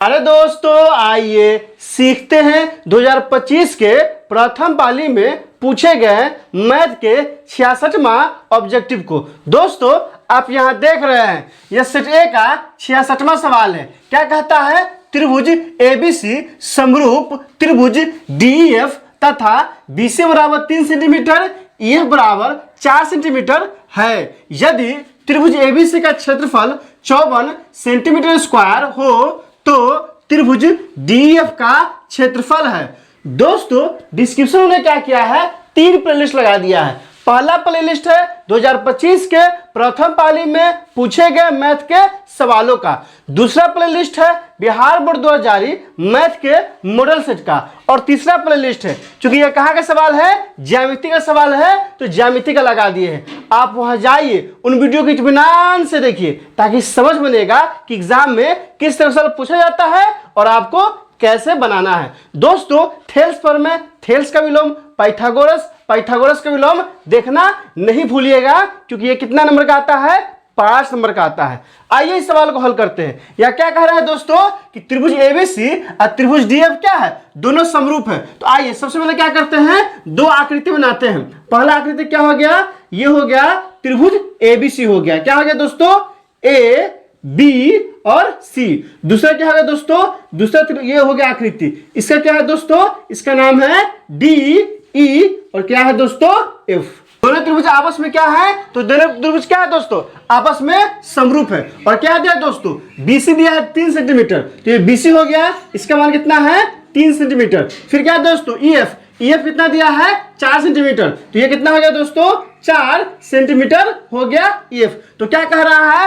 अरे दोस्तों आइए सीखते हैं 2025 के प्रथम पाली में पूछे गए मैथ के 66वां ऑब्जेक्टिव को। दोस्तों आप यहां देख रहे हैं यह सेट ए का 66वां सवाल है। क्या कहता है? त्रिभुज एबीसी समरूप त्रिभुज डीईएफ तथा बीसी बराबर 3 सेंटीमीटर ईएफ बराबर 4 सेंटीमीटर है। यदि त्रिभुज एबीसी का क्षेत्रफल 54 सेंटीमीटर स्क्वायर हो तो त्रिभुज डीईएफ का क्षेत्रफल है। दोस्तों डिस्क्रिप्शन में क्या किया है, 3 प्लेलिस्ट लगा दिया है। पहला प्लेलिस्ट है 2025 के प्रथम पाली में पूछे गए मैथ के सवालों का। दूसरा प्लेलिस्ट है बिहार बोर्ड द्वारा जारी मैथ के मॉडल सेट का। और तीसरा प्लेलिस्ट है, चूंकि यह कहाँ का सवाल है, ज्यामिति का सवाल है, तो ज्यामिति का लगा दिए हैं। आप वहां जाइए, उन वीडियो को इत्मीनान से देखिए ताकि समझ बनेगा कि एग्जाम में किस तरह सवाल पूछा जाता है और आपको कैसे बनाना है। दोस्तों थेल्स पर में थेल्स का विलोम, पाइथागोरस का विलोम देखना नहीं भूलिएगा, क्योंकि ये कितना नंबर का आता है, 5 नंबर का आता है। आइए इस सवाल को हल करते हैं। यह क्या कह रहा है दोस्तों कि त्रिभुज एबीसी और त्रिभुज डीएफ क्या है, दोनों समरूप है। तो आइए सबसे पहले क्या करते हैं, 2 आकृति बनाते हैं। पहला आकृति क्या हो गया, ये हो गया त्रिभुज एबीसी हो गया। क्या हो गया दोस्तों, ए बी और सी। दूसरा क्या है दोस्तों, दूसरा ये हो गया आकृति, इसका क्या है दोस्तों, इसका नाम है डी ई और क्या है दोस्तों एफ। दोनों त्रिभुज आपस में क्या है, तो दोनों त्रिभुज क्या है दोस्तों, आपस में समरूप है। और क्या दिया दोस्तों, बीसी दिया है 3 सेंटीमीटर, तो ये बीसी हो गया, इसका मान कितना है 3 सेंटीमीटर। फिर क्या है दोस्तों ईएफ, ईएफ कितना दिया है 4 सेंटीमीटर, तो ये कितना हो गया दोस्तों 4 सेंटीमीटर हो गया ईएफ। तो क्या कह रहा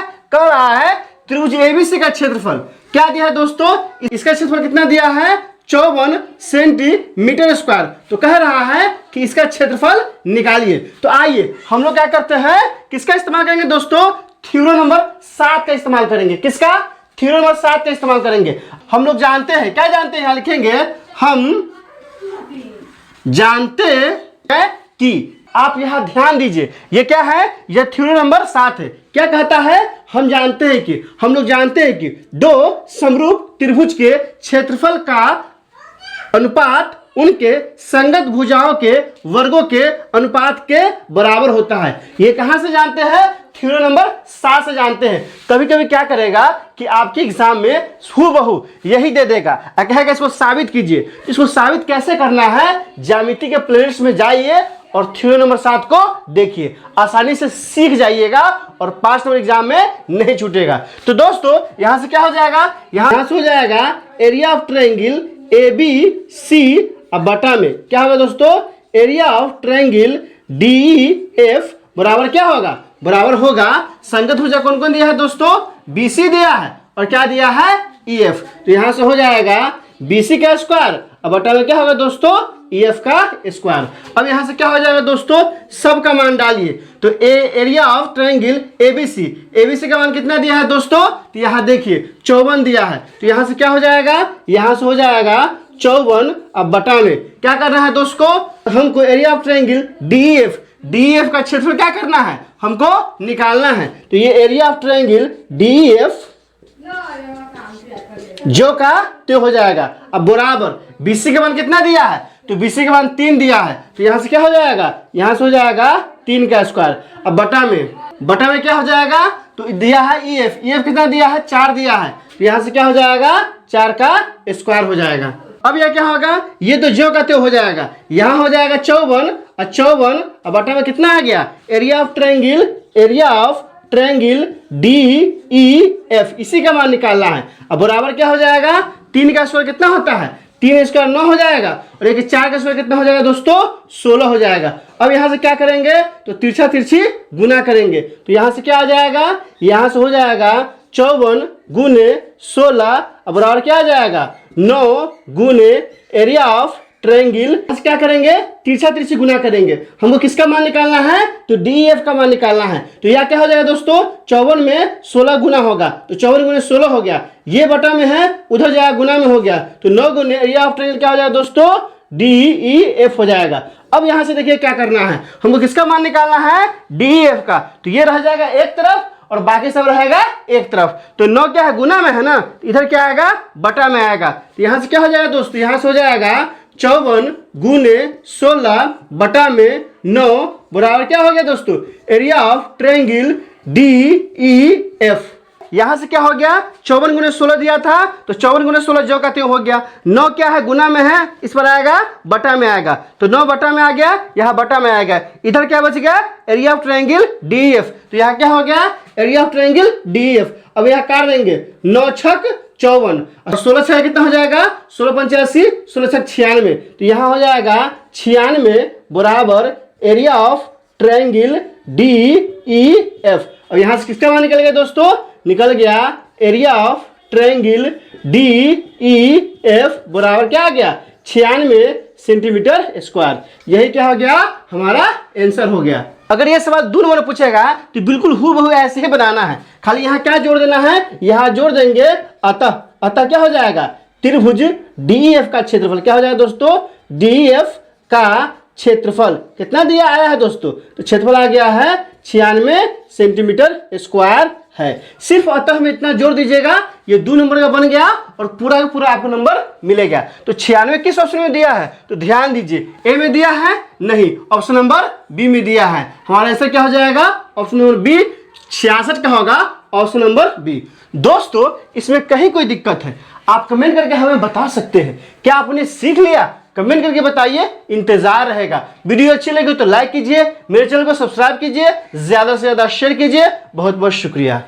है त्रिभुज एबीसी का क्षेत्रफल क्या दिया है दोस्तों, इसका क्षेत्रफल कितना दिया है 54 सेंटीमीटर स्क्वायर। तो कह रहा है कि इसका क्षेत्रफल निकालिए। तो आइए हम लोग क्या करते हैं, किसका इस्तेमाल करेंगे दोस्तों, थ्योरम नंबर 7 का इस्तेमाल करेंगे। किसका, थ्योरम नंबर 7 का इस्तेमाल करेंगे। हम लोग जानते हैं, क्या जानते हैं, यहां लिखेंगे हम जानते हैं कि, आप यहां ध्यान दीजिए, ये क्या है, यह थ्योरम नंबर 7 है। क्या कहता है, हम जानते हैं कि, हम लोग जानते हैं कि 2 समरूप त्रिभुज के क्षेत्रफल का अनुपात उनके संगत भुजाओं के वर्गों के अनुपात के बराबर होता है। ये कहां से जानते हैं, थ्योरम नंबर 7 से जानते हैं। कभी कभी क्या करेगा कि आपके एग्जाम में हूबहू यही दे देगा, कहेगा इसको साबित कीजिए। इसको साबित कैसे करना है, ज्यामिति के प्लेलिस्ट में जाइए और थ्योरम नंबर 7 को देखिए, आसानी से सीख जाइएगा और 5 नंबर एग्जाम में नहीं छूटेगा। तो दोस्तों यहां से क्या हो जाएगा, यहां से हो जाएगा area of triangle A B C, अब बटा में क्या होगा दोस्तों, area of triangle D F बराबर क्या होगा, बराबर होगा संगत भुजा कौन कौन दिया है दोस्तों, बीसी दिया है और क्या दिया है ईएफ। तो यहां से हो जाएगा बीसी का स्क्वायर, अब बटा में क्या होगा दोस्तों ईएफ का स्क्वायर। अब यहां से क्या हो जाएगा दोस्तों, सब का मान डालिए। तो area of triangle ABC, ABC का मान कितना दिया है दोस्तों, तो यहां देखिए 54 दिया है। तो यहां से क्या हो जाएगा, यहां से हो जाएगा 54, अब बटा में क्या करना है दोस्तों, हमको area of triangle DF, DF का क्षेत्रफल क्या करना है, हमको निकालना है। तो ये एरिया ऑफ ट्रायंगल डीएफ जो का तो हो जाएगा, अब बराबर बीसी का मान कितना दिया है, तो बीसी का मान 3 दिया है। तो यहां से क्या हो जाएगा, यहां से हो जाएगा 3 का स्क्वायर, अब बटा में क्या हो जाएगा, तो दिया है ईएफ, ईएफ कितना दिया है 4 दिया है। तो यहां से क्या हो जाएगा 4 का स्क्वायर हो जाएगा। अब यह क्या होगा, ये तो जो का त्यो हो जाएगा, यहां हो जाएगा 54 और 54, अब बटा में कितना आ गया, area of triangle D E F, इसी का मान निकालना है। अब बराबर क्या हो जाएगा, 3 का स्क्वायर कितना होता है, 3 स्क्वायर 9 हो जाएगा और एक 4 का स्क्वायर कितना हो जाएगा दोस्तों 16 हो जाएगा। अब यहां से क्या करेंगे, तो तिरछा तिरछी गुना करेंगे। तो यहां से क्या आ जाएगा, यहां से हो जाएगा 54 गुने 16, अब बराबर क्या आ जाएगा 9 गुने एरिया ऑफ ट्रायंगल, क्या करेंगे तिरछा तिरछी गुना करेंगे। हमको किसका मान निकालना है, तो डीएफ का मान निकालना है। तो यह क्या हो जाएगा दोस्तों, 54 में 16 गुना होगा, तो 54 गुने 16 हो गया, ये बटा में है उधर जाएगा गुना में हो गया, तो 9 गुने एरिया ऑफ ट्रायंगल क्या हो जाएगा दोस्तों डीईएफ हो जाएगा। अब यहां से देखिए क्या करना है, हमको किसका मान निकालना है, डीईएफ का। तो ये रह जाएगा एक तरफ और बाकी सब रहेगा एक तरफ। तो 9 क्या है, गुना में है ना, इधर क्या आएगा, बटा में आएगा। तो यहाँ से क्या हो जाएगा दोस्तों, यहाँ से हो जाएगा 54 गुने 16 बटा में 9 बराबर क्या हो गया दोस्तों, एरिया ऑफ ट्रायंगल DEF। यहां से क्या हो गया, 54 गुने 16 दिया था, तो 54 गुने 16 जो कहते हो गया। 9 क्या है, गुना में है, इस पर आएगा बटा में आएगा, तो 9 बटा में आ गया, यहाँ बटा में आएगा। इधर क्या बच गया, एरिया ऑफ ट्रायंगल DEF। तो यहाँ क्या हो गया, एरिया ऑफ ट्रायंगल DEF। अब यहाँ काट देंगे, 9 छक 54 और 16 छक कितना हो जाएगा, 16 85, 16 छक 96। तो यहाँ हो जाएगा 96 बराबर एरिया ऑफ ट्रायंगल DEF। अब यहाँ से किसका मान निकल गया दोस्तों, निकल गया एरिया ऑफ ट्रायंगल DEF बराबर क्या आ गया, 96 सेंटीमीटर स्क्वायर। यही क्या हो गया, हमारा आंसर हो गया। अगर ये सवाल 2 नंबर पूछेगा तो बिल्कुल हूबहू ऐसे ही बनाना है, खाली यहाँ क्या जोड़ देना है, यहाँ जोड़ देंगे अतः। अतः क्या हो जाएगा, त्रिभुज DEF का क्षेत्रफल क्या हो जाएगा दोस्तों, DEF का क्षेत्रफल कितना दिया आया है दोस्तों, तो क्षेत्रफल आ गया है 96 सेंटीमीटर स्क्वायर है। सिर्फ अतः में इतना जोड़ दीजिएगा, ये 2 नंबर का बन गया और पूरा का पूरा आपको नंबर मिलेगा। तो 96 किस ऑप्शन में दिया है, तो ध्यान दीजिए, ए में दिया है नहीं, ऑप्शन नंबर बी में दिया है। हमारा आंसर क्या हो जाएगा, ऑप्शन नंबर बी, 66 का होगा ऑप्शन नंबर बी। दोस्तों इसमें कहीं कोई दिक्कत है, आप कमेंट करके हमें बता सकते हैं। क्या आपने सीख लिया, कमेंट करके बताइए, इंतजार रहेगा। वीडियो अच्छी लगी तो लाइक कीजिए, मेरे चैनल को सब्सक्राइब कीजिए, ज्यादा से ज्यादा शेयर कीजिए। बहुत बहुत शुक्रिया।